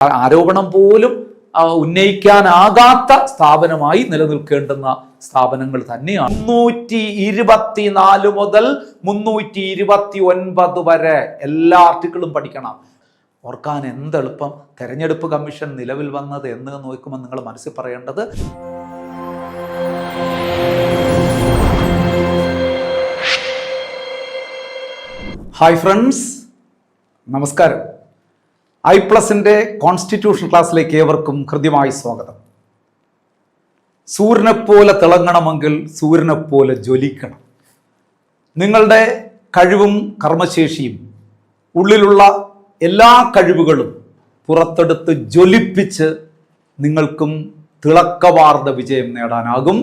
ആരോപണം പോലും ഉന്നയിക്കാനാകാത്ത സ്ഥാപനമായി നിലനിൽക്കേണ്ടുന്ന സ്ഥാപനങ്ങൾ തന്നെയാണ്. 324 മുതൽ 329 വരെ എല്ലാ ആർട്ടിക്കിളും പഠിക്കണം. ഓർക്കാൻ എന്തെളുപ്പം തെരഞ്ഞെടുപ്പ് കമ്മീഷൻ നിലവിൽ വന്നത് എന്ന് നോക്കുമ്പോൾ നിങ്ങൾ മനസ്സിൽ പറയേണ്ടത്, ഹായ് ഫ്രണ്ട്സ്, നമസ്കാരം. I+ന്റെ കോൺസ്റ്റിറ്റ്യൂഷൻ ക്ലാസ്സിലേക്ക് ഏവർക്കും ഹൃദ്യമായി സ്വാഗതം. സൂര്യനെപ്പോലെ തിളങ്ങണമെങ്കിൽ സൂര്യനെപ്പോലെ ജ്വലിക്കണം. നിങ്ങളുടെ കഴിവും കർമ്മശേഷിയും ഉള്ളിലുള്ള എല്ലാ കഴിവുകളും പുറത്തെടുത്ത് ജ്വലിപ്പിച്ച് നിങ്ങൾക്കും തിളക്കമാർന്ന വിജയം നേടാനാകും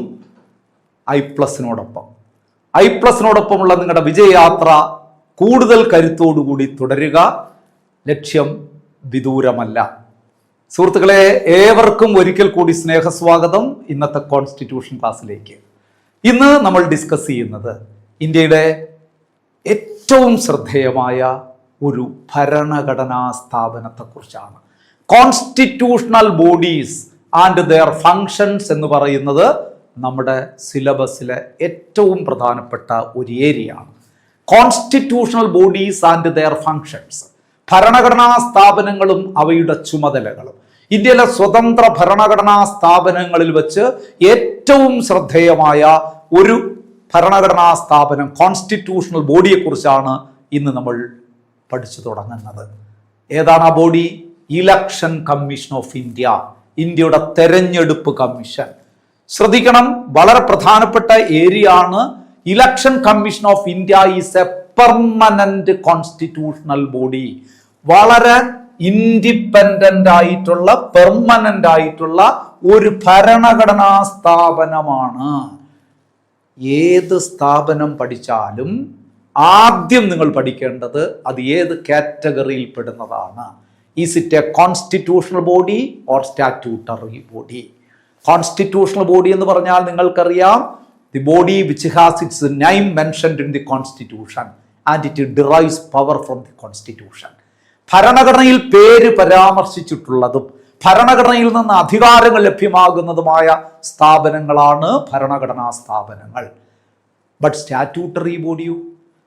I+നോടൊപ്പം. I+നോടൊപ്പമുള്ള നിങ്ങളുടെ വിജയയാത്ര കൂടുതൽ കരുത്തോടുകൂടി തുടരുക. ലക്ഷ്യം വിദൂരമല്ല. സുഹൃത്തുക്കളെ, ഏവർക്കും ഒരിക്കൽ കൂടി സ്നേഹസ്വാഗതം ഇന്നത്തെ കോൺസ്റ്റിറ്റ്യൂഷൻ ക്ലാസ്സിലേക്ക്. ഇന്ന് നമ്മൾ ഡിസ്കസ് ചെയ്യുന്നത് ഇന്ത്യയുടെ ഏറ്റവും ശ്രദ്ധേയമായ ഒരു ഭരണഘടനാ സ്ഥാപനത്തെക്കുറിച്ചാണ്. Constitutional bodies and their functions എന്ന് പറയുന്നത് നമ്മുടെ സിലബസിലെ ഏറ്റവും പ്രധാനപ്പെട്ട ഒരു ഏരിയയാണ്. Constitutional bodies and their functions, ഭരണഘടനാ സ്ഥാപനങ്ങളും അവയുടെ ചുമതലകളും. ഇന്ത്യയിലെ സ്വതന്ത്ര ഭരണഘടനാ സ്ഥാപനങ്ങളിൽ വെച്ച് ഏറ്റവും ശ്രദ്ധേയമായ ഒരു ഭരണഘടനാ സ്ഥാപനം, കോൺസ്റ്റിറ്റ്യൂഷണൽ ബോഡിയെക്കുറിച്ചാണ് ഇന്ന് നമ്മൾ പഠിച്ചു തുടങ്ങുന്നത്. ഏതാണ് ആ body? Election commission of India, ഇന്ത്യയുടെ തെരഞ്ഞെടുപ്പ് കമ്മീഷൻ. ശ്രദ്ധിക്കണം, വളരെ പ്രധാനപ്പെട്ട ഏരിയ ആണ്. Election commission of India is A permanent constitutional body. വളരെ ഇൻഡിപെൻഡന്റ് ആയിട്ടുള്ള, പെർമനന്റ് ആയിട്ടുള്ള ഒരു ഭരണഘടനാ സ്ഥാപനമാണ്. ഏത് സ്ഥാപനം പഠിച്ചാലും ആദ്യം നിങ്ങൾ പഠിക്കേണ്ടത് അത് ഏത് കാറ്റഗറിയിൽ പെടുന്നതാണ്. Is it a constitutional body or statutory body? Constitutional body എന്ന് പറഞ്ഞാൽ നിങ്ങൾക്കറിയാം, the body which has its name mentioned in the constitution and it derives power from the constitution. ഭരണഘടനയിൽ പേര് പരാമർശിച്ചിട്ടുള്ളതും ഭരണഘടനയിൽ നിന്ന് അധികാരങ്ങൾ ലഭ്യമാകുന്നതുമായ സ്ഥാപനങ്ങളാണ് ഭരണഘടനാ സ്ഥാപനങ്ങൾ. ബട്ട് സ്റ്റാറ്റ്യൂട്ടറി ബോഡിയോ?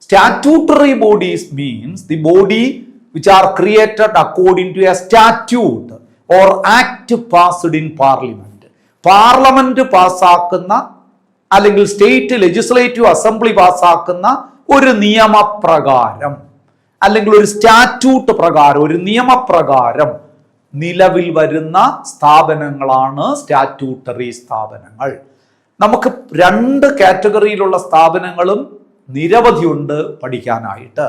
Statutory bodies means the body which are created according to a statute or act passed in parliament. Parliament പാസ്സാക്കുന്ന അല്ലെങ്കിൽ സ്റ്റേറ്റ് ലെജിസ്ലേറ്റീവ് അസംബ്ലി പാസ്സാക്കുന്ന ഒരു നിയമപ്രകാരം അല്ലെങ്കിൽ ഒരു സ്റ്റാറ്റ്യൂട്ട് പ്രകാരം, ഒരു നിയമപ്രകാരം നിലവിൽ വരുന്ന സ്ഥാപനങ്ങളാണ് സ്റ്റാറ്റ്യൂട്ടറി സ്ഥാപനങ്ങൾ. നമുക്ക് രണ്ട് കാറ്റഗറിയിലുള്ള സ്ഥാപനങ്ങളും നിരവധിയുണ്ട് പഠിക്കാനായിട്ട്.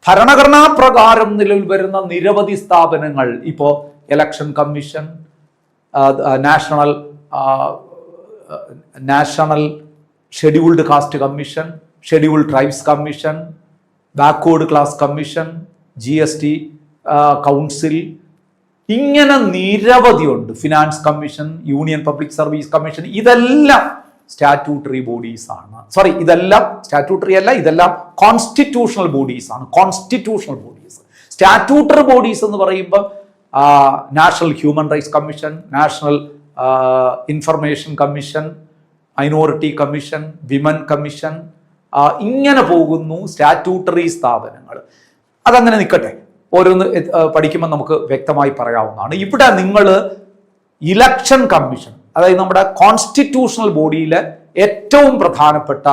ഭരണഘടനാ പ്രകാരം നിലവിൽ വരുന്ന നിരവധി സ്ഥാപനങ്ങൾ, ഇപ്പോൾ election commission, national scheduled caste commission, scheduled tribes commission, backward class commission, GST council, ഇങ്ങനെ നിരവധിയുണ്ട്. Finance commission, union public service commission, ഇതെല്ലാം സ്റ്റാറ്റ്യൂട്ടറി ബോഡീസ് ആണ്. സോറി, ഇതെല്ലാം സ്റ്റാറ്റ്യൂട്ടറി അല്ല, ഇതെല്ലാം കോൺസ്റ്റിറ്റ്യൂഷണൽ ബോഡീസ് ആണ്. Constitutional bodies. സ്റ്റാറ്റ്യൂട്ടറി ബോഡീസ് എന്ന് പറയുമ്പോൾ national human rights commission, national information commission, minority commission, women commission, ഇങ്ങനെ പോകുന്നു സ്റ്റാറ്റ്യൂട്ടറി സ്ഥാപനങ്ങൾ. അതങ്ങനെ നിൽക്കട്ടെ, ഓരോന്ന് പഠിക്കുമ്പോൾ നമുക്ക് വ്യക്തമായി പറയാവുന്നതാണ്. ഇവിടെ നിങ്ങൾ ഇലക്ഷൻ കമ്മീഷൻ, അതായത് നമ്മുടെ കോൺസ്റ്റിറ്റ്യൂഷണൽ ബോഡിയിലെ ഏറ്റവും പ്രധാനപ്പെട്ട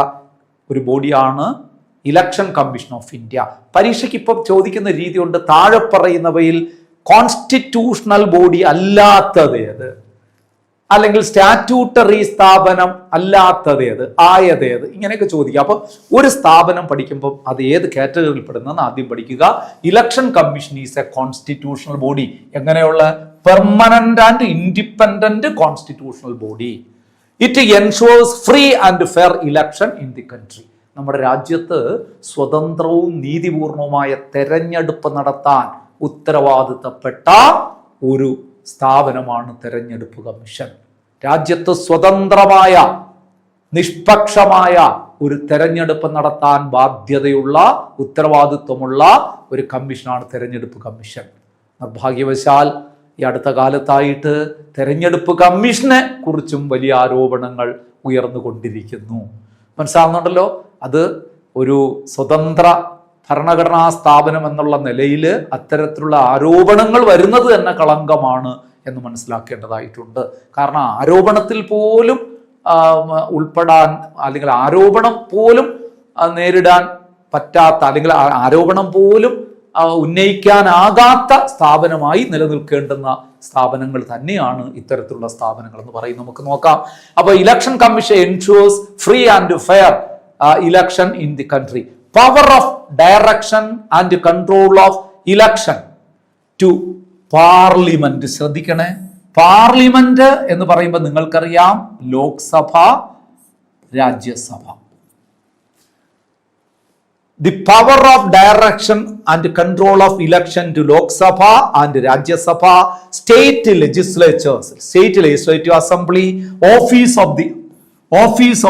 ഒരു ബോഡിയാണ് ഇലക്ഷൻ കമ്മീഷൻ ഓഫ് ഇന്ത്യ. പരീക്ഷയ്ക്ക് ഇപ്പം ചോദിക്കുന്ന രീതിയുണ്ട്, താഴെ പറയുന്നവയിൽ കോൺസ്റ്റിറ്റ്യൂഷണൽ ബോഡി അല്ലാത്തതേത്, അല്ലെങ്കിൽ സ്റ്റാറ്റ്യൂട്ടറി സ്ഥാപനം അല്ലാത്തതേത്, ആയതേത്, ഇങ്ങനെയൊക്കെ ചോദിക്കുക. അപ്പൊ ഒരു സ്ഥാപനം പഠിക്കുമ്പോൾ അത് ഏത് കാറ്റഗറിയിൽ പെടുന്നതെന്ന് ആദ്യം പഠിക്കുക. Election commission is a constitutional body. എങ്ങനെയുള്ള? Permanent and independent constitutional body. It ensures free and fair election in the country. നമ്മുടെ രാജ്യത്ത് സ്വതന്ത്രവും നീതിപൂർണവുമായ തെരഞ്ഞെടുപ്പ് നടത്താൻ ഉത്തരവാദിത്തപ്പെട്ട ഒരു സ്ഥാപനമാണ് തെരഞ്ഞെടുപ്പ് കമ്മീഷൻ. രാജ്യത്ത് സ്വതന്ത്രമായ, നിഷ്പക്ഷമായ ഒരു തെരഞ്ഞെടുപ്പ് നടത്താൻ ബാധ്യതയുള്ള, ഉത്തരവാദിത്വമുള്ള ഒരു കമ്മീഷനാണ് തെരഞ്ഞെടുപ്പ് കമ്മീഷൻ. നിർഭാഗ്യവശാൽ ഈ അടുത്ത കാലത്തായിട്ട് തെരഞ്ഞെടുപ്പ് കമ്മീഷനെ കുറിച്ചും വലിയ ആരോപണങ്ങൾ ഉയർന്നുകൊണ്ടിരിക്കുന്നു. മനസ്സിലാവുന്നുണ്ടല്ലോ? അത് ഒരു സ്വതന്ത്ര ഭരണഘടനാ സ്ഥാപനം എന്നുള്ള നിലയിൽ അത്തരത്തിലുള്ള ആരോപണങ്ങൾ വരുന്നത് തന്നെ കളങ്കമാണ് എന്ന് മനസ്സിലാക്കേണ്ടതായിട്ടുണ്ട്. കാരണം ആരോപണത്തിൽ പോലും ഉൾപ്പെടാൻ, അല്ലെങ്കിൽ ആരോപണം പോലും നേരിടാൻ പറ്റാത്ത, അല്ലെങ്കിൽ ആരോപണം പോലും ഉന്നയിക്കാനാകാത്ത സ്ഥാപനമായി നിലനിൽക്കേണ്ടുന്ന സ്ഥാപനങ്ങൾ തന്നെയാണ് ഇത്തരത്തിലുള്ള സ്ഥാപനങ്ങൾ എന്ന് പറയും. നമുക്ക് നോക്കാം. അപ്പൊ election commission ensures free and fair election in the country. Power of direction and control of election to parliament. ശ്രദ്ധിക്കണേ, പാർലമെന്റ് എന്ന് പറയുമ്പോൾ നിങ്ങൾക്കറിയാം Lok Sabha, Rajya Sabha. The power of direction and control of election to Lok Sabha and Rajya Sabha, state legislatures, state legislative assembly, office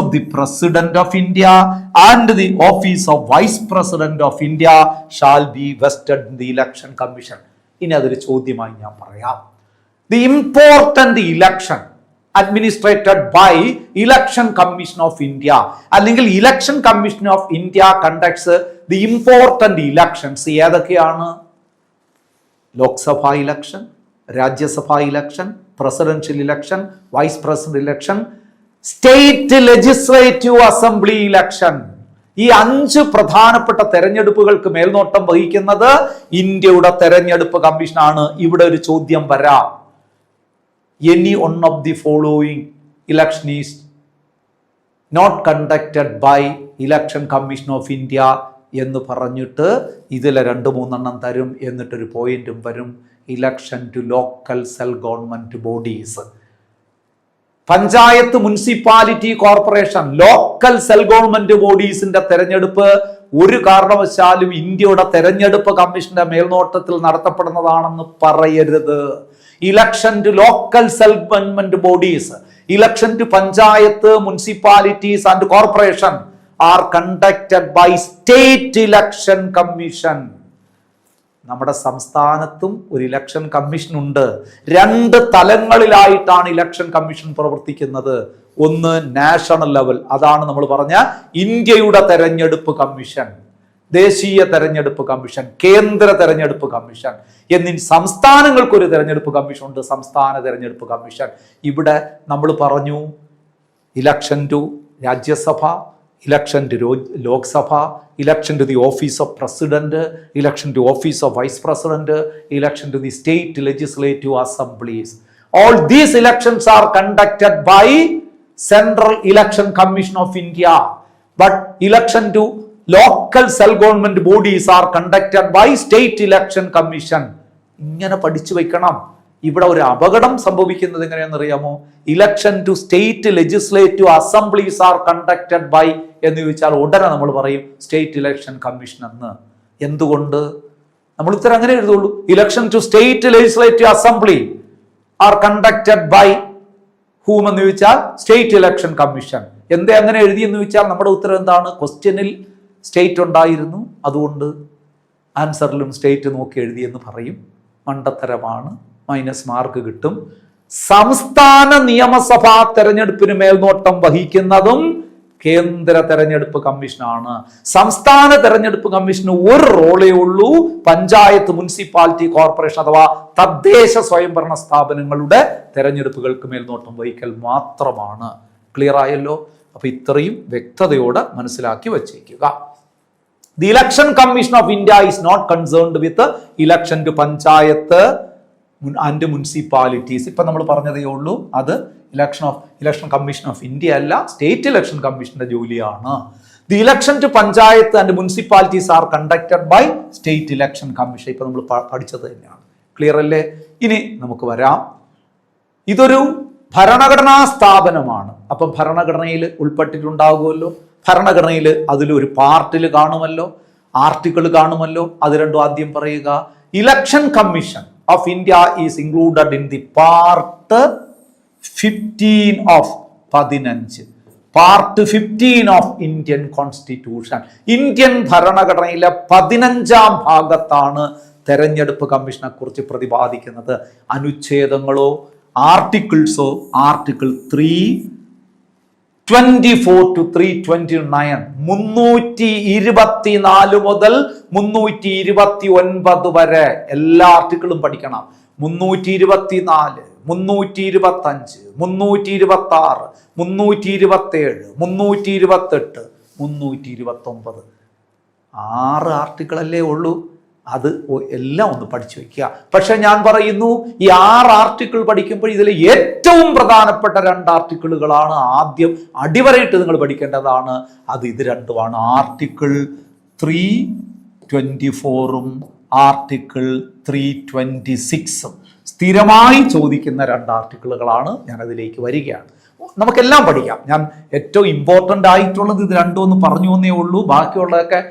of the President of India and the office of Vice President of India shall be vested in the Election Commission. ഇനി അതൊരു ചോദ്യമായി ഞാൻ പറയാം. The important election administrated by Election Commission of India, അല്ലെങ്കിൽ Election Commission of India conducts the important elections. ഏതൊക്കെയാണ്? Lok Sabha election, Rajya Sabha election, presidential election, vice president election, state legislative assembly election. ഈ 5 പ്രധാനപ്പെട്ട തെരഞ്ഞെടുപ്പുകൾക്ക് മേൽനോട്ടം വഹിക്കുന്നത് ഇന്ത്യയുടെ തെരഞ്ഞെടുപ്പ് കമ്മീഷനാണ്. ഇവിടെ ഒരു ചോദ്യം വരാം. Any one of the following election is not conducted by Election Commission of India എന്ന് പറഞ്ഞിട്ട് ഇതിലെ 2-3 തരും. എന്നിട്ടൊരു പോയിന്റും വരും, election to local self government bodies. Panchayat, municipality, corporation, local self government ബോഡീസിന്റെ തെരഞ്ഞെടുപ്പ് ഒരു കാരണവശാലും ഇന്ത്യയുടെ തെരഞ്ഞെടുപ്പ് കമ്മീഷന്റെ മേൽനോട്ടത്തിൽ നടത്തപ്പെടുന്നതാണെന്ന് പറയരുത്. Election to local self government bodies, election to panchayat, municipalities and corporation are conducted by state election commission. നമ്മുടെ സംസ്ഥാനത്തും ഒരു ഇലക്ഷൻ കമ്മീഷൻ ഉണ്ട്. 2 തലങ്ങളിലായിട്ടാണ് ഇലക്ഷൻ കമ്മീഷൻ പ്രവർത്തിക്കുന്നത്. ഒന്ന് നാഷണൽ ലെവൽ, അതാണ് നമ്മൾ പറഞ്ഞ ഇന്ത്യയുടെ തെരഞ്ഞെടുപ്പ് കമ്മീഷൻ, ദേശീയ തെരഞ്ഞെടുപ്പ് കമ്മീഷൻ, കേന്ദ്ര തെരഞ്ഞെടുപ്പ് കമ്മീഷൻ എന്നീ സംസ്ഥാനങ്ങൾക്കൊരു തെരഞ്ഞെടുപ്പ് കമ്മീഷൻ ഉണ്ട്, സംസ്ഥാന തെരഞ്ഞെടുപ്പ് കമ്മീഷൻ. ഇവിടെ നമ്മൾ പറഞ്ഞു election to Rajya Sabha, election to Lok Sabha, election to the office of president, election to office of vice president, election to the state legislative assemblies. All these elections are conducted by Central Election Commission of India, but election to local self-government bodies are conducted by State Election Commission. ഇങ്ങനെ പഠിച്ചു വെക്കണം. ഇവിടെ ഒരു അപകടം സംഭവിക്കുന്നത് എങ്ങനെയാണെന്ന് അറിയാമോ? Election to state legislative assemblies are conducted by എന്ന് ചോദിച്ചാൽ ഉടനെ നമ്മൾ പറയും സ്റ്റേറ്റ് ഇലക്ഷൻ കമ്മീഷൻ എന്ന്. എന്തുകൊണ്ട്? നമ്മൾ ഉത്തരം അങ്ങനെ എഴുതുള്ളൂ. Election to state legislative assembly are conducted by whom എന്ന് ചോദിച്ചാൽ സ്റ്റേറ്റ് ഇലക്ഷൻ കമ്മീഷൻ. എന്തേ അങ്ങനെ എഴുതി എന്ന് ചോദിച്ചാൽ നമ്മുടെ ഉത്തരം എന്താണ്? ക്വസ്റ്റ്യനിൽ സ്റ്റേറ്റ് ഉണ്ടായിരുന്നു, അതുകൊണ്ട് ആൻസറിലും സ്റ്റേറ്റ് നോക്കി എഴുതിയെന്ന് പറയും. മണ്ടത്തരമാണ്, -മാർക്ക് കിട്ടും. സംസ്ഥാന നിയമസഭാ തെരഞ്ഞെടുപ്പിന് മേൽനോട്ടം വഹിക്കുന്നതും കേന്ദ്ര തെരഞ്ഞെടുപ്പ് കമ്മീഷനാണ്. സംസ്ഥാന തെരഞ്ഞെടുപ്പ് കമ്മീഷന് ഒരു റോളേ ഉള്ളൂ, പഞ്ചായത്ത്, മുനിസിപ്പാലിറ്റി, കോർപ്പറേഷൻ അഥവാ തദ്ദേശ സ്വയംഭരണ സ്ഥാപനങ്ങളുടെ തെരഞ്ഞെടുപ്പുകൾക്ക് മേൽനോട്ടം വഹിക്കൽ മാത്രമാണ്. ക്ലിയർ ആയല്ലോ? അപ്പൊ ഇത്രയും വ്യക്തതയോടെ മനസ്സിലാക്കി വച്ചേക്കുക. The Election Commission of India is not concerned with election to panchayat and municipalities. ഇപ്പൊ നമ്മൾ പറഞ്ഞതേ ഉള്ളൂ, അത് ഇലക്ഷൻ കമ്മീഷൻ ഓഫ് ഇന്ത്യ അല്ല, സ്റ്റേറ്റ് ഇലക്ഷൻ കമ്മീഷന്റെ ജോലിയാണ്. The election to panchayat and municipalities are conducted by state election commission. ഇപ്പൊ നമ്മൾ പഠിച്ചത് തന്നെയാണ്. ക്ലിയർ അല്ലേ? ഇനി നമുക്ക് വരാം. ഇതൊരു ഭരണഘടനാ സ്ഥാപനമാണ്. അപ്പം ഭരണഘടനയിൽ ഉൾപ്പെട്ടിട്ടുണ്ടാകുമല്ലോ. ഭരണഘടനയിൽ അതിലൊരു പാർട്ടിൽ കാണുമല്ലോ, ആർട്ടിക്കിൾ കാണുമല്ലോ. അത് രണ്ടും ആദ്യം പറയുക. Election commission of India is included in the part 15 of 15. Part 15 of Indian constitution. Indian ഭരണഘടനയിലെ 15-ാം ഭാഗത്താണ് തെരഞ്ഞെടുപ്പ് കമ്മീഷനെ കുറിച്ച് പ്രതിപാദിക്കുന്നത്. അനുച്ഛേദങ്ങളോ ആർട്ടിക്കിൾസോ ആർട്ടിക്കിൾ 324 to 329 324 മുതൽ 329 വരെ എല്ലാ ആർട്ടിക്കിളും പഠിക്കണം. 324, 325, 326, 327, 328, 329 6 ആർട്ടിക്കിളല്ലേ ഉള്ളൂ. അത് എല്ലാം ഒന്ന് പഠിച്ചു വെക്കുക. പക്ഷെ ഞാൻ പറയുന്നു, ഈ 6 ആർട്ടിക്കിൾ പഠിക്കുമ്പോൾ ഇതിൽ ഏറ്റവും പ്രധാനപ്പെട്ട 2 ആർട്ടിക്കിളുകളാണ് ആദ്യം അടിവരയിട്ട് നിങ്ങൾ പഠിക്കേണ്ടതാണ്. അത് ഇത് രണ്ടുമാണ്, ആർട്ടിക്കിൾ 324 ആർട്ടിക്കിൾ 326. സ്ഥിരമായി ചോദിക്കുന്ന 2 ആർട്ടിക്കിളുകളാണ്. ഞാൻ അതിലേക്ക് വരികയാണ്. നമുക്കെല്ലാം പഠിക്കാം. ഞാൻ ഏറ്റവും ഇമ്പോർട്ടൻ്റ് ആയിട്ടുള്ളത് ഇത് രണ്ടും ഒന്ന് പറഞ്ഞു എന്നേ ഉള്ളൂ. ബാക്കിയുള്ളതൊക്കെ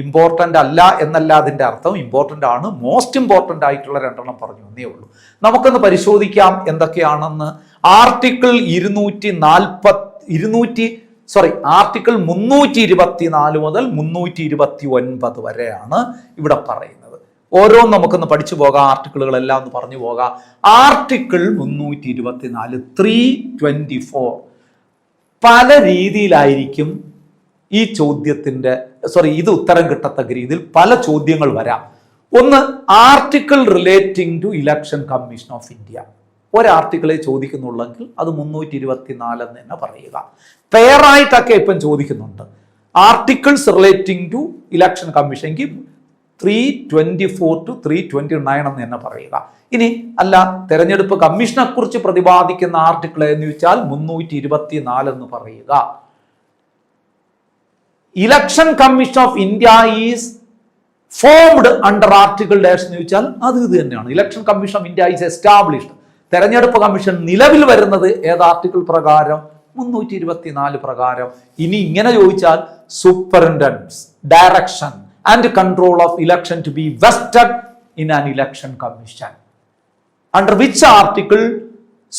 ഇമ്പോർട്ടൻ്റ് അല്ല എന്നല്ല അതിൻ്റെ അർത്ഥം. ഇമ്പോർട്ടൻ്റ് ആണ്. മോസ്റ്റ് ഇമ്പോർട്ടൻ്റ് ആയിട്ടുള്ള 2 പറഞ്ഞു എന്നേ ഉള്ളൂ. നമുക്കൊന്ന് പരിശോധിക്കാം എന്തൊക്കെയാണെന്ന്. ആർട്ടിക്കിൾ 324 മുതൽ 329 വരെയാണ് ഇവിടെ പറയുന്നത്. ഓരോന്നും നമുക്കൊന്ന് പഠിച്ചു പോകാം. ആർട്ടിക്കിളുകളെല്ലാം ഒന്ന് പറഞ്ഞു പോകാം. ആർട്ടിക്കിൾ 324 324 പല രീതിയിലായിരിക്കും ഈ ചോദ്യത്തിന്റെ ഇത് ഉത്തരം കിട്ടത്തക്ക രീതിയിൽ പല ചോദ്യങ്ങൾ വരാം. ഒന്ന്, article relating to election commission of India. ഒരാർട്ടിക്കിളെ ചോദിക്കുന്നുള്ളെങ്കിൽ അത് 324 എന്ന് തന്നെ പറയുക. പെയറായിട്ടൊക്കെ ഇപ്പം ചോദിക്കുന്നുണ്ട്. Articles relating to election commission എങ്കിൽ 324 to 329 എന്ന് തന്നെ പറയുക. ഇനി അല്ല, തെരഞ്ഞെടുപ്പ് കമ്മീഷനെ കുറിച്ച് പ്രതിപാദിക്കുന്ന ആർട്ടിക്കിൾ എന്ന് വെച്ചാൽ 324 എന്ന് പറയുക. Election commission of India is formed under article dash എന്ന് ചോദിച്ചാൽ അത് ഇത് തന്നെയാണ്. Election commission of India is established. തെരഞ്ഞെടുപ്പ് കമ്മീഷൻ നിലവിൽ വരുന്നത് ഏത് ആർട്ടിക്കിൾ പ്രകാരം? 324 പ്രകാരം. ഇനി ഇങ്ങനെ ചോദിച്ചാൽ superintendence, direction and control of election to be vested in an election commission. Under which article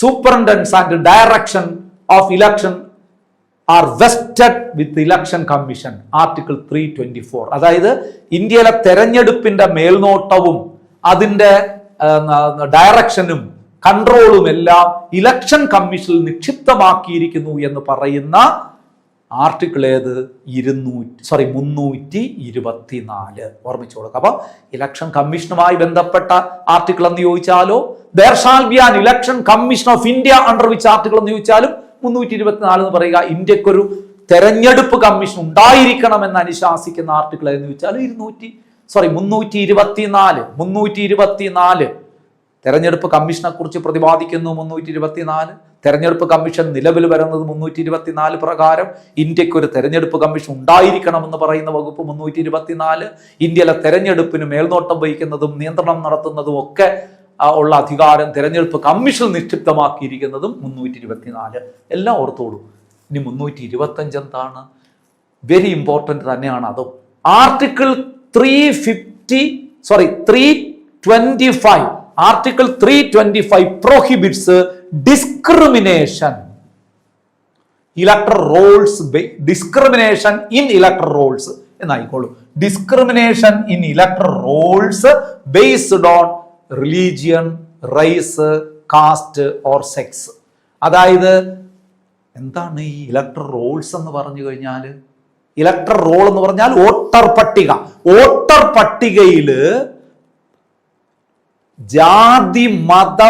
superintendence and direction of election are vested with election commission? Article 324. അതായത് ഇന്ത്യയിലെ തെരഞ്ഞെടുപ്പിന്റെ മേൽനോട്ടവും അതിന്റെ ഡയറക്ഷനും കൺട്രോളും എല്ലാം ഇലക്ഷൻ കമ്മീഷനിൽ നിക്ഷിപ്തമാക്കിയിരിക്കുന്നു എന്ന് പറയുന്ന ആർട്ടിക്കിൾ ഏത്? 324. ഓർമ്മിച്ചു കൊടുക്കുക. അപ്പൊ ഇലക്ഷൻ കമ്മീഷനുമായി ബന്ധപ്പെട്ട ആർട്ടിക്കിൾ എന്ന് ചോദിച്ചാലോ, there shall be an election commission of India under which article എന്ന് ചോദിച്ചാലും 324 എന്ന് പറയുക. ഇന്ത്യക്കൊരു തെരഞ്ഞെടുപ്പ് കമ്മീഷൻ ഉണ്ടായിരിക്കണമെന്ന് അനുശാസിക്കുന്ന ആർട്ടിക്കിൾ എന്ന് ചോദിച്ചാൽ 324. തെരഞ്ഞെടുപ്പ് കമ്മീഷനെ കുറിച്ച് പ്രതിപാദിക്കുന്നു 324. തെരഞ്ഞെടുപ്പ് കമ്മീഷൻ നിലവിൽ വരുന്നത് 324 പ്രകാരം. ഇന്ത്യക്ക് ഒരു തെരഞ്ഞെടുപ്പ് കമ്മീഷൻ ഉണ്ടായിരിക്കണമെന്ന് പറയുന്ന വകുപ്പ് 324. ഇന്ത്യയിലെ തെരഞ്ഞെടുപ്പിന് മേൽനോട്ടം വഹിക്കുന്നതും നിയന്ത്രണം നടത്തുന്നതും ഒക്കെ ഉള്ള അധികാരം തെരഞ്ഞെടുപ്പ് കമ്മീഷൻ നിക്ഷിപ്തമാക്കിയിരിക്കുന്നതും 324. എല്ലാം ഓർത്തോളൂ. ഇനി 325 എന്താണ്? വെരി ഇമ്പോർട്ടൻ്റ് തന്നെയാണ് അതും. Article 325 article 325 prohibits discrimination electoral rolls, discrimination in electoral rolls എന്നായിക്കോളൂ. Discrimination in electoral rolls based on religion, race, caste or sex. അതായത് എന്താണ് ഈ ഇലക്ടറൽ റോൾസ് എന്ന് പറഞ്ഞു കഴിഞ്ഞാൽ? ഇലക്ടറൽ റോൾ എന്ന് പറഞ്ഞാൽ വോട്ടർ പട്ടിക. വോട്ടർ പട്ടികയില് ജാതി, മത,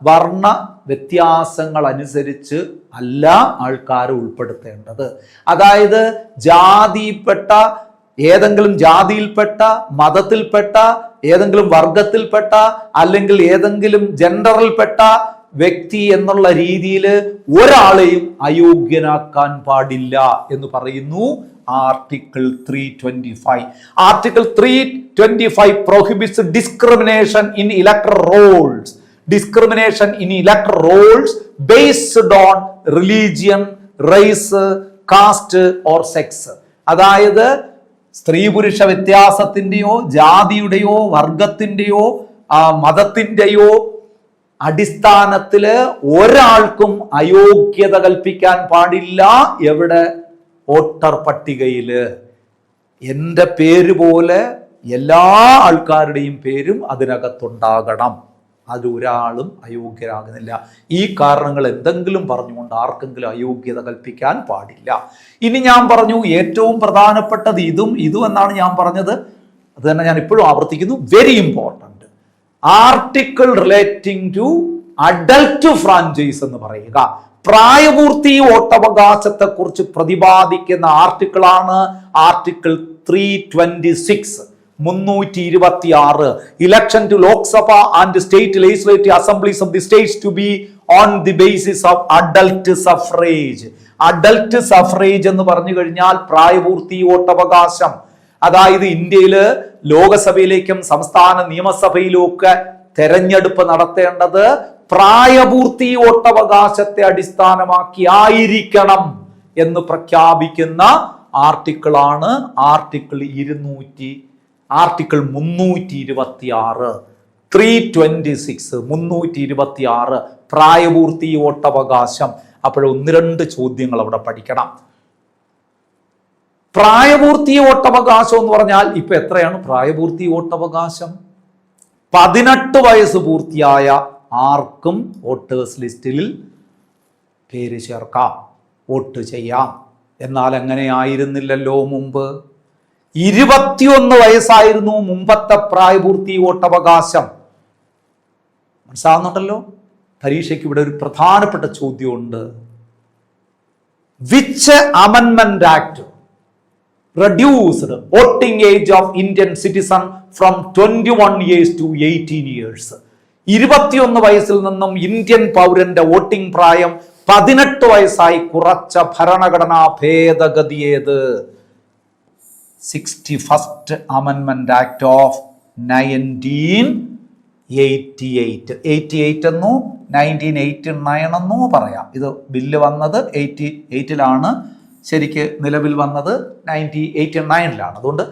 വർണ്ണ വ്യത്യാസങ്ങൾ അനുസരിച്ച് അല്ല ആൾക്കാരെ ഉൾപ്പെടുത്തേണ്ടത്. അതായത് ജാതിയിൽപ്പെട്ട, ഏതെങ്കിലും ജാതിയിൽപ്പെട്ട, മതത്തിൽപ്പെട്ട, ഏതെങ്കിലും വർഗത്തിൽപ്പെട്ട, അല്ലെങ്കിൽ ഏതെങ്കിലും ജെൻഡറിൽപ്പെട്ട വ്യക്തി എന്നുള്ള രീതിയിൽ ഒരാളെയും അയോഗ്യനാക്കാൻ പാടില്ല എന്ന് പറയുന്നു article 325. Article 325 prohibits discrimination in electoral rolls. Discrimination in electoral rolls based on religion, race, caste or sex. അതായത് സ്ത്രീ പുരുഷ വ്യത്യാസത്തിന്റെയോ ജാതിയുടെയോ വർഗത്തിന്റെയോ മതത്തിന്റെയോ അടിസ്ഥാനത്തില് ഒരാൾക്കും അയോഗ്യത കൽപ്പിക്കാൻ പാടില്ല. എവിടെ? വോട്ടർ പട്ടികയില്. എൻ്റെ പേര് പോലെ എല്ലാ ആൾക്കാരുടെയും പേരും അതിനകത്തുണ്ടാകണം. അതൊരാളും അയോഗ്യരാകുന്നില്ല. ഈ കാരണങ്ങൾ എന്തെങ്കിലും പറഞ്ഞുകൊണ്ട് ആർക്കെങ്കിലും അയോഗ്യത കൽപ്പിക്കാൻ പാടില്ല. ഇനി ഞാൻ പറഞ്ഞു ഏറ്റവും പ്രധാനപ്പെട്ടത് ഇതും എന്നാണ് ഞാൻ പറഞ്ഞത്. അത് തന്നെ ഞാൻ ഇപ്പോഴും ആവർത്തിക്കുന്നു, very important. Article relating to adult franchise എന്ന് പറയുക. പ്രായപൂർത്തി വോട്ടവകാശത്തെ കുറിച്ച് പ്രതിപാദിക്കുന്ന ആർട്ടിക്കിളാണ് article 326. 326. Election to Lok Sabha and state legislative assemblies of the states to be on the basis of adult suffrage. Adult suffrage എന്ന് പറഞ്ഞു കഴിഞ്ഞാൽ പ്രായപൂർത്തി വോട്ടവകാശം. അതായത് ഇന്ത്യയില് ലോകസഭയിലേക്കും സംസ്ഥാന നിയമസഭയിലും ഒക്കെ തെരഞ്ഞെടുപ്പ് നടത്തേണ്ടത് പ്രായപൂർത്തി വോട്ടവകാശത്തെ അടിസ്ഥാനമാക്കി ആയിരിക്കണം എന്ന് പ്രഖ്യാപിക്കുന്ന ആർട്ടിക്കിളാണ് ആർട്ടിക്കിൾ 326. 326 326 പ്രായപൂർത്തി വോട്ടവകാശം. അപ്പോൾ 1-2 ചോദ്യങ്ങൾ അവിടെ പഠിക്കണം. പ്രായപൂർത്തി വോട്ടവകാശം എന്ന് പറഞ്ഞാൽ ഇപ്പൊ എത്രയാണ് പ്രായപൂർത്തി വോട്ടവകാശം? 18 വയസ്സ് പൂർത്തിയായ ആർക്കും വോട്ടേഴ്സ് ലിസ്റ്റിൽ പേര് ചേർക്കാം, വോട്ട് ചെയ്യാം. എന്നാൽ അങ്ങനെ ആയിരുന്നില്ലല്ലോ മുമ്പ്. 21 വയസ്സായിരുന്നു മുമ്പത്തെ പ്രായപൂർത്തി വോട്ടവകാശം. മനസ്സിലാവുന്നുണ്ടല്ലോ? പരീക്ഷയ്ക്ക് ഇവിടെ ഒരു പ്രധാനപ്പെട്ട ചോദ്യമുണ്ട്. വിച്ച് അമെൻമെന്റ് act reduced voting age of Indian citizen from 21 years to 18 years. 21 വയസ്സിൽ നിന്നും ഇന്ത്യൻ പൗരന്റെ വോട്ടിംഗ് പ്രായം 18 വയസ്സായി കുറച്ച ഭരണഘടനാ ഭേദഗതി ഏത്? 61st Amendment Act of 1988. 88 എന്നോ 1989 എന്നോ പറയാം. ഇത് ബില്ല് വന്നത് 88-ലാണ്, ശരിക്ക് നിലവിൽ വന്നത് 1989-ലാണ്. അതുകൊണ്ട്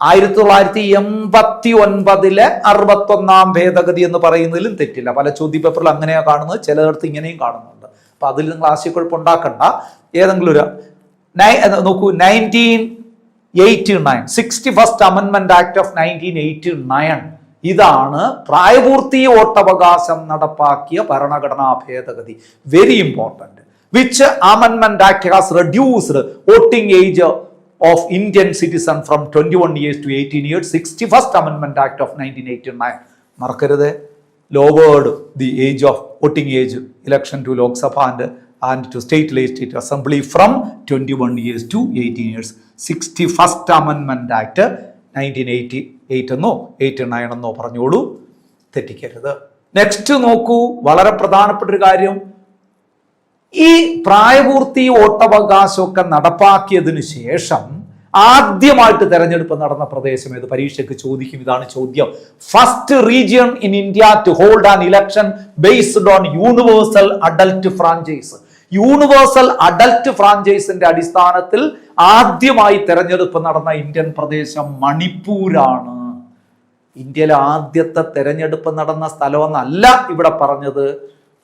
1989-ലെ 61-ാം ഭേദഗതി എന്ന് പറയുന്നതിലും തെറ്റില്ല. പല ചോദ്യപേപ്പറിൽ അങ്ങനെയാണ് കാണുന്നത്, ചിലയിടത്ത് ഇങ്ങനെയും കാണുന്നുണ്ട്. അപ്പൊ അതിൽ നിങ്ങൾ ആശയക്കുഴപ്പം ഉണ്ടാക്കണ്ട. ഏതെങ്കിലും ഒരു നോക്കൂ, 1989 61st Amendment Act of 1989 ഇതാണ് പ്രായപൂർത്തി വോട്ടവകാശം നടപ്പാക്കിയ ഭരണഘടനാ ഭേദഗതി. Very important. Which Amendment Act has reduced voting age of Indian citizen from 21 years to 18 years? 61st Amendment Act of 1989. മറക്കരുത്. Lowered the age of voting age election to Lok Sabha and to state legislative assembly from 21 years to 18 years. 61st Amendment Act 1988 എന്നോ 89 എന്നോ പറഞ്ഞോളൂ, തെറ്റിക്കരുത്. Next നോക്കൂ, വളരെ പ്രധാനപ്പെട്ട ഒരു കാര്യം. ഈ പ്രായപൂർത്തി വോട്ടവകാശമൊക്കെ നടപ്പാക്കിയതിനു ശേഷം ആദ്യമായിട്ട് തെരഞ്ഞെടുപ്പ് നടന്ന പ്രദേശം ഏത്? പരീക്ഷയ്ക്ക് ചോദിക്കും. ഇതാണ് ചോദ്യം. First region in India to hold an election based on universal adult franchise. Universal adult ഫ്രാഞ്ചൈസിന്റെ അടിസ്ഥാനത്തിൽ ആദ്യമായി തെരഞ്ഞെടുപ്പ് നടന്ന ഇന്ത്യൻ പ്രദേശം മണിപ്പൂരാണ്. ഇന്ത്യയിലെ ആദ്യത്തെ തെരഞ്ഞെടുപ്പ് നടന്ന സ്ഥലമെന്നല്ല ഇവിടെ പറഞ്ഞത്,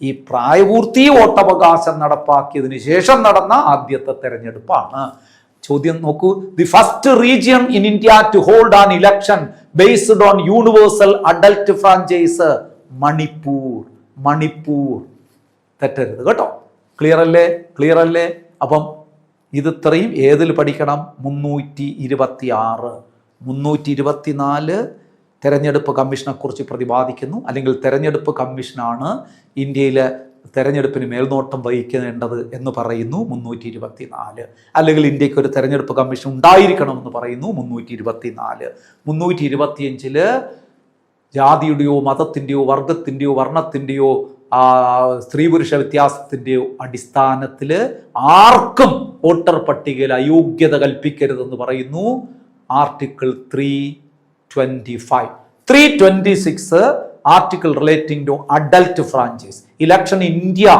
ഈ പ്രായപൂർത്തി വോട്ടവകാശം നടപ്പാക്കിയതിനു ശേഷം നടന്ന ആദ്യത്തെ തെരഞ്ഞെടുപ്പാണ്. ചോദ്യം നോക്കൂ. The first region in India to hold an election based on universal adult franchise Manipur. Manipur. തെറ്റരുത് കേട്ടോ. ക്ലിയർ അല്ലേ? ക്ലിയർ അല്ലേ? അപ്പം ഇത് ഇത്രയും ഏതിൽ പഠിക്കണം? 326. 324 തെരഞ്ഞെടുപ്പ് കമ്മീഷനെ കുറിച്ച് പ്രതിപാദിക്കുന്നു. അല്ലെങ്കിൽ തെരഞ്ഞെടുപ്പ് കമ്മീഷനാണ് ഇന്ത്യയിലെ തെരഞ്ഞെടുപ്പിന് മേൽനോട്ടം വഹിക്കേണ്ടത് എന്ന് പറയുന്നു 324. അല്ലെങ്കിൽ ഇന്ത്യക്ക് ഒരു തെരഞ്ഞെടുപ്പ് കമ്മീഷൻ ഉണ്ടായിരിക്കണമെന്ന് പറയുന്നു 324. 325 ജാതിയുടെയോ മതത്തിൻ്റെയോ വർഗത്തിൻ്റെയോ വർണ്ണത്തിൻ്റെയോ സ്ത്രീ പുരുഷ വ്യത്യാസത്തിൻ്റെയോ അടിസ്ഥാനത്തിൽ ആർക്കും വോട്ടർ പട്ടികയിൽ അയോഗ്യത കൽപ്പിക്കരുതെന്ന് പറയുന്നു article 325. 326 article relating to adult franchise. Election in India,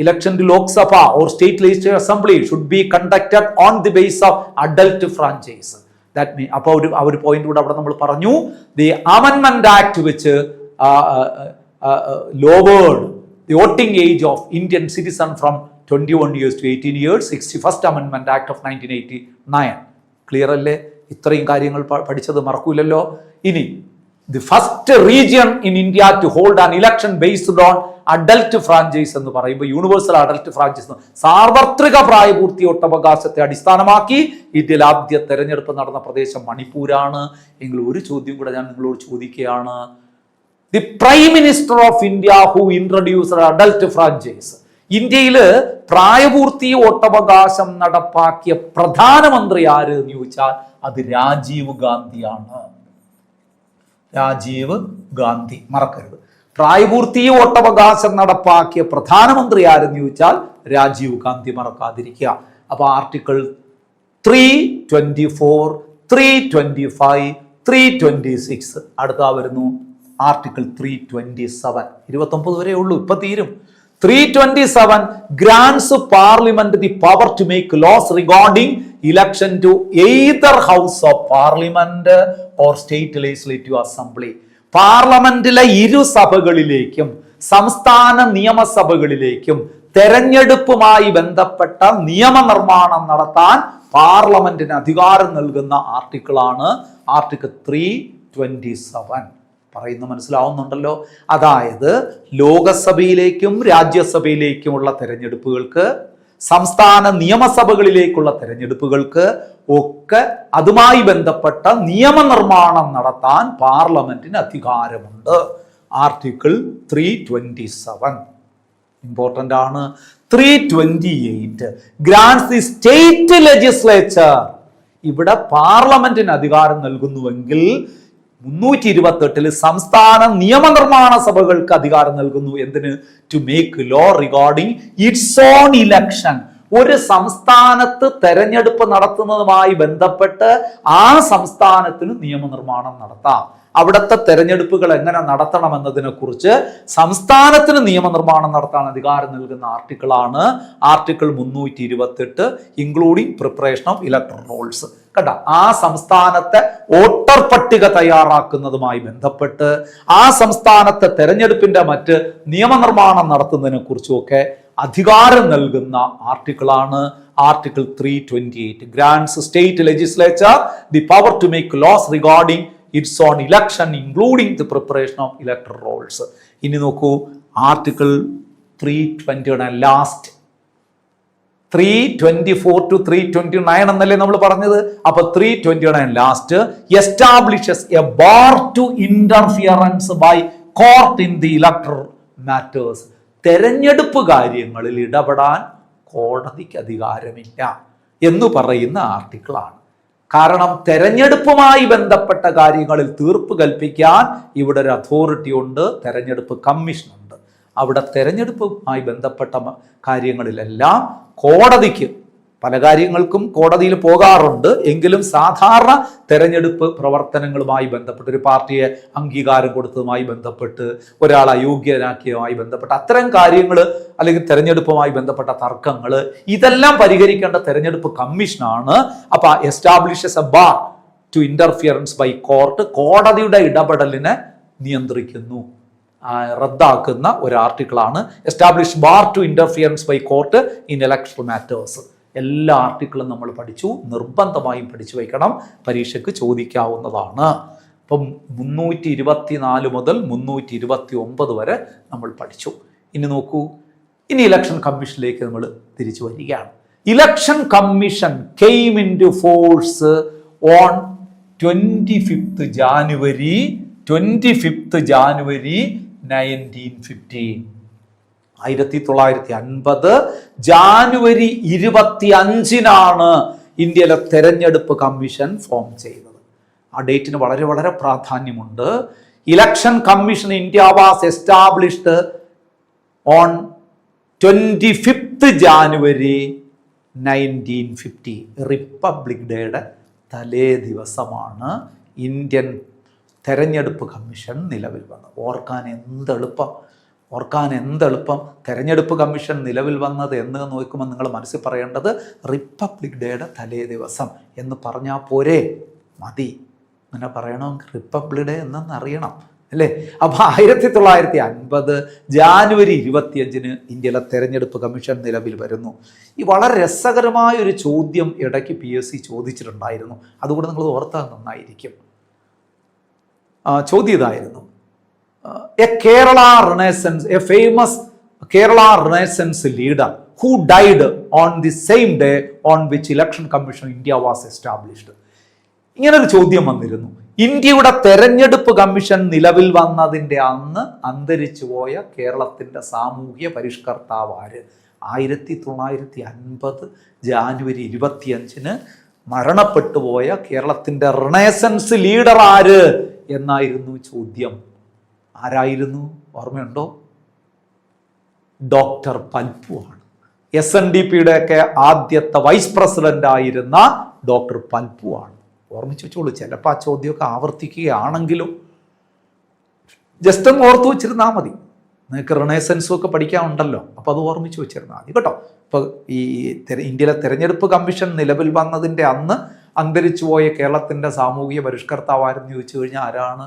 election to Lok Sabha or state legislative assembly should be conducted on the basis of adult franchise. That means അപ്പോൾ ഒരു പോയിന്റ് കൂടെ അവിടെ നമ്മൾ പറഞ്ഞു. The Amendment Act which lowered the voting age of Indian citizen from 21 years to 18 years, 61st Amendment Act of 1989. Clear അല്ലേ? ഇത്രയും കാര്യങ്ങൾ പഠിച്ചത് മറക്കൂലല്ലോ. ഇനി the first region in India to hold an election based on adult franchise എന്ന് പറയുമ്പോൾ universal adult franchise, സാർവത്രിക പ്രായപൂർത്തി വോട്ടവകാശത്തെ അടിസ്ഥാനമാക്കി ഇന്ത്യയിൽ ആദ്യ തെരഞ്ഞെടുപ്പ് നടന്ന പ്രദേശം മണിപ്പൂരാണ്. എങ്കിൽ ഒരു ചോദ്യം കൂടെ ഞാൻ നിങ്ങളോട് ചോദിക്കുകയാണ്. The prime minister of India who introduced adult franchise, ഇന്ത്യയിൽ പ്രായപൂർത്തി വോട്ടവകാശം നടപ്പാക്കിയ പ്രധാനമന്ത്രി ആര് എന്ന് ചോദിച്ചാൽ അത് രാജീവ് ഗാന്ധിയാണ്. രാജീവ് ഗാന്ധി, മറക്കരുത്. പ്രായപൂർത്തി വോട്ടവകാശം നടപ്പാക്കിയ പ്രധാനമന്ത്രി ആരെന്ന് ചോദിച്ചാൽ രാജീവ് ഗാന്ധി, മറക്കാതിരിക്കുക. അപ്പൊ ആർട്ടിക്കിൾ 324, 325, 326 അടുത്താ വരുന്നു ആർട്ടിക്കിൾ 327. 29 വരെ ഉള്ളൂ, ഇപ്പൊ തീരും. 327 grants Parliament the power to make laws regarding election to either House of Parliament or State Legislative Assembly. പാർലമെന്റിലെ ഇരു സഭകളിലേക്കും സംസ്ഥാന നിയമസഭകളിലേക്കും തെരഞ്ഞെടുപ്പുമായി ബന്ധപ്പെട്ട നിയമനിർമ്മാണം നടത്താൻ പാർലമെന്റിന് അധികാരം നൽകുന്ന ആർട്ടിക്കിളാണ് ആർട്ടിക്കിൾ 327. പറയുന്ന മനസ്സിലാവുന്നുണ്ടല്ലോ. അതായത് ലോകസഭയിലേക്കും രാജ്യസഭയിലേക്കുമുള്ള തെരഞ്ഞെടുപ്പുകൾക്ക്, സംസ്ഥാന നിയമസഭകളിലേക്കുള്ള തെരഞ്ഞെടുപ്പുകൾക്ക് ഒക്കെ അതുമായി ബന്ധപ്പെട്ട നിയമനിർമ്മാണം നടത്താൻ പാർലമെന്റിന് അധികാരമുണ്ട്. ആർട്ടിക്കിൾ 327 ഇമ്പോർട്ടന്റ് ആണ്. 328 ഗ്രാൻസ് ദി സ്റ്റേറ്റ് ലെജിസ്ലേച്ചർ, ഇവിടെ പാർലമെന്റിന് അധികാരം നൽകുന്നുവെങ്കിൽ 328 സംസ്ഥാന നിയമനിർമ്മാണ സഭകൾക്ക് അധികാരം നൽകുന്നു. എന്തിന്? To make law regarding its own election. ഒരു സംസ്ഥാനത്ത് തെരഞ്ഞെടുപ്പ് നടത്തുന്നതുമായി ബന്ധപ്പെട്ട് ആ സംസ്ഥാനത്തിന് നിയമനിർമ്മാണം നടത്താം. അവിടുത്തെ തെരഞ്ഞെടുപ്പുകൾ എങ്ങനെ നടത്തണം എന്നതിനെ കുറിച്ച് സംസ്ഥാനത്തിന് നിയമനിർമ്മാണം നടത്താൻ അധികാരം നൽകുന്ന ആർട്ടിക്കിളാണ് article 328, including preparation of electoral rolls. കണ്ട, ആ സംസ്ഥാനത്തെ വോട്ടർ പട്ടിക തയ്യാറാക്കുന്നതുമായി ബന്ധപ്പെട്ട് ആ സംസ്ഥാനത്തെ തെരഞ്ഞെടുപ്പിന്റെ മറ്റ് നിയമനിർമ്മാണം നടത്തുന്നതിനെ കുറിച്ചുമൊക്കെ അധികാരം നൽകുന്ന ആർട്ടിക്കിളാണ് article 328. Grants state legislature the power to make laws regarding its own election including the preparation of electoral rolls. ഇനി നോക്കൂ ആർട്ടിക്കിൾ 329 ലാസ്റ്റ്. 324 to 329 എന്നല്ലേ നമ്മൾ പറഞ്ഞത്. അപ്പൊ 329 last establishes a bar to interference by court in the electoral matters. തെരഞ്ഞെടുപ്പ് കാര്യങ്ങളിൽ ഇടപെടാൻ കോടതിക്ക് അധികാരമില്ല എന്ന് പറയുന്ന ആർട്ടിക്കിളാണ്. കാരണം തെരഞ്ഞെടുപ്പുമായി ബന്ധപ്പെട്ട കാര്യങ്ങളിൽ തീർപ്പ് കൽപ്പിക്കാൻ ഇവിടെ ഒരു അതോറിറ്റി ഉണ്ട്, തെരഞ്ഞെടുപ്പ് കമ്മീഷൻ ഉണ്ട്. അവിടെ തെരഞ്ഞെടുപ്പുമായി ബന്ധപ്പെട്ട കാര്യങ്ങളിലെല്ലാം കോടതിക്ക് പല കാര്യങ്ങൾക്കും കോടതിയിൽ പോകാറുണ്ട്. എങ്കിലും സാധാരണ തെരഞ്ഞെടുപ്പ് പ്രവർത്തനങ്ങളുമായി ബന്ധപ്പെട്ട്, ഒരു പാർട്ടിയെ അംഗീകാരം കൊടുത്തതുമായി ബന്ധപ്പെട്ട്, ഒരാൾ അയോഗ്യനാക്കിയതുമായി ബന്ധപ്പെട്ട് അത്തരം കാര്യങ്ങൾ, അല്ലെങ്കിൽ തെരഞ്ഞെടുപ്പുമായി ബന്ധപ്പെട്ട തർക്കങ്ങൾ, ഇതെല്ലാം പരിഹരിക്കേണ്ട തെരഞ്ഞെടുപ്പ് കമ്മീഷനാണ്. അപ്പൊ establishes a bar to interference by court, കോടതിയുടെ ഇടപെടലിനെ നിയന്ത്രിക്കുന്നു, റദ്ദാക്കുന്ന ഒരു ആർട്ടിക്കിളാണ് establish bar to interference by court in electoral matters. എല്ലാ ആർട്ടിക്കിളും നമ്മൾ പഠിച്ചു, നിർബന്ധമായും പഠിച്ചു വയ്ക്കണം, പരീക്ഷയ്ക്ക് ചോദിക്കാവുന്നതാണ്. അപ്പം 324 മുതൽ 329 വരെ നമ്മൾ പഠിച്ചു. ഇനി നോക്കൂ, ഇനി ഇലക്ഷൻ കമ്മീഷനിലേക്ക് നമ്മൾ തിരിച്ചു വരികയാണ്. Election commission came into force on 25th January 1915. 1950 January 25-നാണ് ഇന്ത്യയിലെ തെരഞ്ഞെടുപ്പ് കമ്മീഷൻ ഫോം ചെയ്തത്. ആ ഡേറ്റിന് വളരെ വളരെ പ്രാധാന്യമുണ്ട്. Election commission India was established on 25th January 1950. Republic ഡേയുടെ തലേ ദിവസമാണ് ഇന്ത്യൻ തെരഞ്ഞെടുപ്പ് കമ്മീഷൻ നിലവിൽ വന്നത്. ഓർക്കാൻ എന്തെളുപ്പം തെരഞ്ഞെടുപ്പ് കമ്മീഷൻ നിലവിൽ വന്നത് എന്ന് നോക്കുമ്പോൾ നിങ്ങൾ മനസ്സിൽ പറയേണ്ടത് റിപ്പബ്ലിക് ഡേയുടെ തലേ ദിവസം എന്ന് പറഞ്ഞാൽ പോരെ, മതി. അങ്ങനെ പറയണമെങ്കിൽ റിപ്പബ്ലിക് ഡേ എന്നറിയണം. അല്ലേ? അപ്പൊ 1950 ജാനുവരി 25 ഇന്ത്യയിലെ തെരഞ്ഞെടുപ്പ് കമ്മീഷൻ നിലവിൽ വരുന്നു. ഈ വളരെ രസകരമായ ഒരു ചോദ്യം ഇടയ്ക്ക് PSC ചോദിച്ചിട്ടുണ്ടായിരുന്നു. അതുകൊണ്ട് നിങ്ങൾ ഓർത്താൽ നന്നായിരിക്കും. ചോദ്യം ഇതായിരുന്നു: A famous Kerala renaissance leader who died on the same day on which election commission India was established. ഇങ്ങനൊരു ചോദ്യം വന്നിരുന്നു. ഇന്ത്യയുടെ തെരഞ്ഞെടുപ്പ് കമ്മീഷൻ നിലവിൽ വന്നതിൻ്റെ അന്ന് അന്തരിച്ചു പോയ കേരളത്തിൻ്റെ സാമൂഹ്യ പരിഷ്കർത്താവ് ആര്? 1950 ജാനുവരി 25 മരണപ്പെട്ടു പോയ കേരളത്തിൻ്റെ റിനൈസൻസ് ലീഡർ ആര് എന്നായിരുന്നു ചോദ്യം. ആരായിരുന്നു? ഓർമ്മയുണ്ടോ? ഡോക്ടർ പൽപ്പു ആണ്. SNDPയുടെ ഒക്കെ ആദ്യത്തെ വൈസ് പ്രസിഡന്റ് ആയിരുന്ന ഡോക്ടർ പൽപ്പു ആണ്. ഓർമ്മിച്ച് വെച്ചോളൂ. ചിലപ്പോൾ ആ ചോദ്യമൊക്കെ ആവർത്തിക്കുകയാണെങ്കിലും ജസ്റ്റ് ഒന്ന് ഓർത്തു വെച്ചിരുന്നാൽ മതി. നിങ്ങൾക്ക് റിനൈസൻസും ഒക്കെ പഠിക്കാനുണ്ടല്ലോ, അപ്പോൾ അത് ഓർമ്മിച്ച് വെച്ചിരുന്നാൽ മതി കേട്ടോ. ഇപ്പോൾ ഈ ഇന്ത്യയിലെ തെരഞ്ഞെടുപ്പ് കമ്മീഷൻ നിലവിൽ വന്നതിൻ്റെ അന്ന് അന്തരിച്ചു പോയ കേരളത്തിൻ്റെ സാമൂഹിക പരിഷ്കർത്താവാരെന്ന് ചോദിച്ചു കഴിഞ്ഞാൽ ആരാണ്?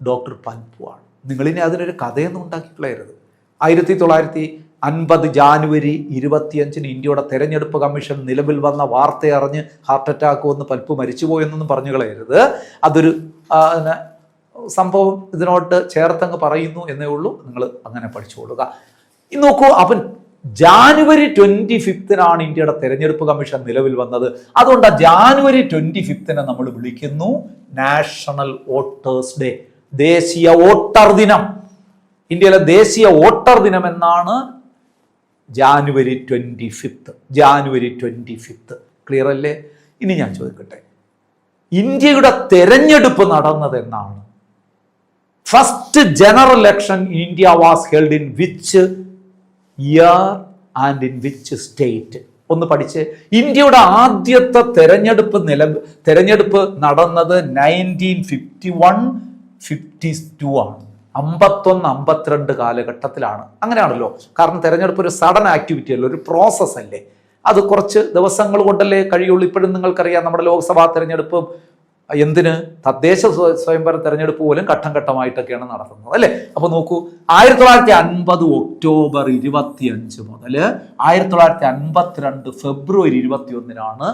ഡോക്ടർ പൽപ്പു ആണ്. നിങ്ങളിനി അതിനൊരു കഥയൊന്നും ഉണ്ടാക്കി കളയരുത്. 1950 ജാനുവരി 25 ഇന്ത്യയുടെ തെരഞ്ഞെടുപ്പ് കമ്മീഷൻ നിലവിൽ വന്ന വാർത്ത അറിഞ്ഞ് ഹാർട്ട് അറ്റാക്ക് വന്ന് പൽപ്പ് മരിച്ചുപോയെന്നൊന്നും പറഞ്ഞു കളയരുത്. അതൊരു സംഭവം ഇതിനോട്ട് ചേർത്തങ്ങ് പറയുന്നു എന്നേ ഉള്ളൂ. നിങ്ങൾ അങ്ങനെ പഠിച്ചുകൊള്ളുക. ഇന്ന് നോക്കൂ, അവൻ ജാനുവരി 25 ഇന്ത്യയുടെ തെരഞ്ഞെടുപ്പ് കമ്മീഷൻ നിലവിൽ വന്നത്. അതുകൊണ്ട് ജാനുവരി 25 നമ്മൾ വിളിക്കുന്നു നാഷണൽ വോട്ടേഴ്സ് ഡേ, ദേശീയ വോട്ടർ ദിനം. ഇന്ത്യയിലെ ദേശീയ വോട്ടർ ദിനം എന്നാണ് ജാനുവരി 25. ക്ലിയർ അല്ലേ? ഇനി ഞാൻ ചോദിക്കട്ടെ, ഇന്ത്യയുടെ തെരഞ്ഞെടുപ്പ് നടന്നത് എന്നാണ്? First general election in India was held in which year and in which state? ഒന്ന് പഠിച്ച്. ഇന്ത്യയുടെ ആദ്യത്തെ തെരഞ്ഞെടുപ്പ് നടന്നത് 1951-52 ആണ്. 51-52 കാലഘട്ടത്തിലാണ്. അങ്ങനെയാണല്ലോ, കാരണം തെരഞ്ഞെടുപ്പ് ഒരു സഡൻ ആക്ടിവിറ്റി അല്ല, ഒരു പ്രോസസ് അല്ലേ. അത് കുറച്ച് ദിവസങ്ങൾ കൊണ്ടല്ലേ കഴിയുള്ളൂ. ഇപ്പോഴും നിങ്ങൾക്കറിയാം, നമ്മുടെ ലോക്സഭാ തെരഞ്ഞെടുപ്പ് എന്തിന് തദ്ദേശ സ്വയംഭരണ തെരഞ്ഞെടുപ്പ് പോലും ഘട്ടം ഘട്ടമായിട്ടൊക്കെയാണ് നടത്തുന്നത് അല്ലേ. അപ്പൊ നോക്കൂ, 1950 ഒക്ടോബർ 25 മുതൽ 1952 ഫെബ്രുവരി 21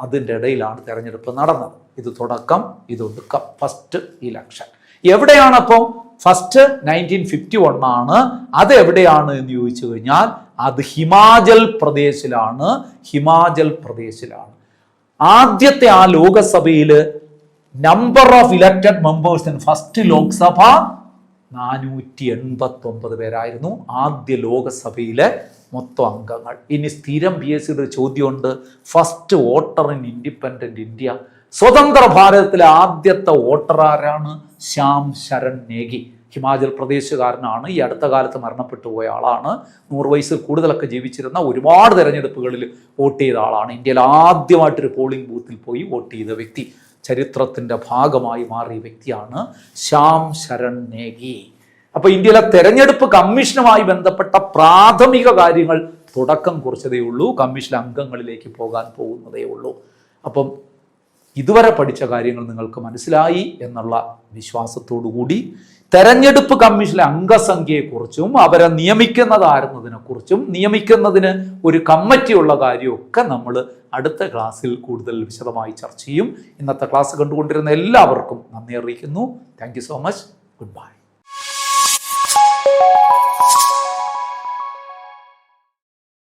അതിൻ്റെ ഇടയിലാണ് തെരഞ്ഞെടുപ്പ് നടന്നത്. ഇത് തുടക്കം, ഇത് ഒടുക്കം, ഫസ്റ്റ് ഇലക്ഷൻ. എവിടെയാണ് അപ്പം? ഫസ്റ്റ് 1951 ആണ്. അത് എവിടെയാണ് എന്ന് ചോദിച്ചു കഴിഞ്ഞാൽ അത് ഹിമാചൽ പ്രദേശിലാണ്. ആദ്യത്തെ ആ ലോകസഭയിൽ number of elected members in first Lok Sabha 489 പേരായിരുന്നു ആദ്യ ലോകസഭയിലെ മൊത്തം അംഗങ്ങൾ. ഇനി സ്ഥിരം PSCയുടെ ചോദ്യമുണ്ട്, first voter in independent India, സ്വതന്ത്ര ഭാരതത്തിലെ ആദ്യത്തെ വോട്ടർ ആരാണ്? ശ്യാം ശരൺ നേഗി, ഹിമാചൽ പ്രദേശുകാരനാണ്. ഈ അടുത്ത കാലത്ത് മരണപ്പെട്ടു പോയ ആളാണ്. 100 വയസ്സിൽ കൂടുതലൊക്കെ ജീവിച്ചിരുന്ന, ഒരുപാട് തെരഞ്ഞെടുപ്പുകളിൽ വോട്ട് ചെയ്ത ആളാണ്. ഇന്ത്യയിൽ ആദ്യമായിട്ടൊരു പോളിംഗ് ബൂത്തിൽ പോയി വോട്ട് ചെയ്ത വ്യക്തി, ചരിത്രത്തിൻ്റെ ഭാഗമായി മാറിയ വ്യക്തിയാണ് ശ്യാം ശരൺ നേഗി. അപ്പൊ ഇന്ത്യയിലെ തെരഞ്ഞെടുപ്പ് കമ്മീഷനുമായി ബന്ധപ്പെട്ട പ്രാഥമിക കാര്യങ്ങൾ തുടക്കം കുറിച്ചതേ ഉള്ളൂ. കമ്മീഷൻ അംഗങ്ങളിലേക്ക് പോകാൻ പോകുന്നതേ ഉള്ളൂ. അപ്പം ഇതുവരെ പഠിച്ച കാര്യങ്ങൾ നിങ്ങൾക്ക് മനസ്സിലായി എന്നുള്ള വിശ്വാസത്തോടു കൂടി തെരഞ്ഞെടുപ്പ് കമ്മീഷനിലെ അംഗസംഖ്യയെക്കുറിച്ചും അവരെ നിയമിക്കുന്നതായിരുന്നതിനെക്കുറിച്ചും നിയമിക്കുന്നതിന് ഒരു കമ്മിറ്റിയുള്ള കാര്യമൊക്കെ നമ്മൾ അടുത്ത ക്ലാസ്സിൽ കൂടുതൽ വിശദമായി ചർച്ച ചെയ്യും. ഇന്നത്തെ ക്ലാസ് കണ്ടുകൊണ്ടിരുന്ന എല്ലാവർക്കും നന്ദി അറിയിക്കുന്നു. Thank you so much. Good bye.